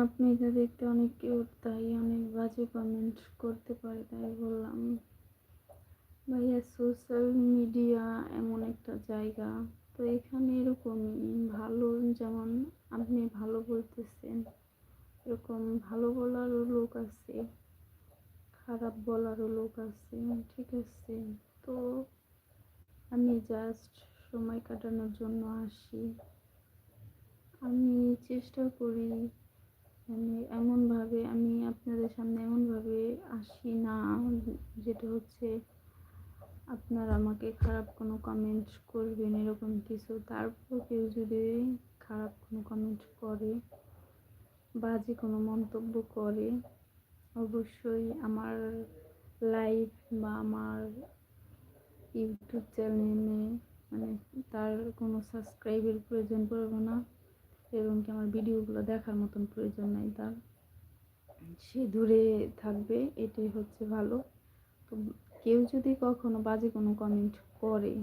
আপনি তো দেখতে অনেক কিউট, তাই অনেক বাজে কমেন্ট করতে পারে, তাই বললাম। ভাইয়া, সোশ্যাল মিডিয়া এমন একটা জায়গা, তো এখানে এরকমই ভালো, যেমন আপনি ভালো বলতেছেন, এরকম ভালো বলারও লোক আছে, খারাপ বলারও লোক আছে, ঠিক আছে। তো আমি জাস্ট সময় কাটানোর জন্য আসি। আমি চেষ্টা করি, মানে এমনভাবে আমি আপনাদের সামনে এমনভাবে আসি না, যেটা হচ্ছে আপনারা আমাকে খারাপ কোনো কমেন্ট করবেন এরকম কিছু। তারপর কেউ যদি খারাপ কোনো কমেন্ট করে, বাজে কোনো মন্তব্য করে, অবশ্যই আমার লাইভ বা আমার ইউটিউব চ্যানেলে মানে তার কোনো সাবস্ক্রাইবের প্রয়োজন পড়বে না, এবং কি আমার ভিডিওগুলো দেখার মতন প্রয়োজন নাই তার। সে দূরে থাকবে, এটাই হচ্ছে ভালো। তো কেউ যদি কখনো বাজে কোনো কমেন্ট করে,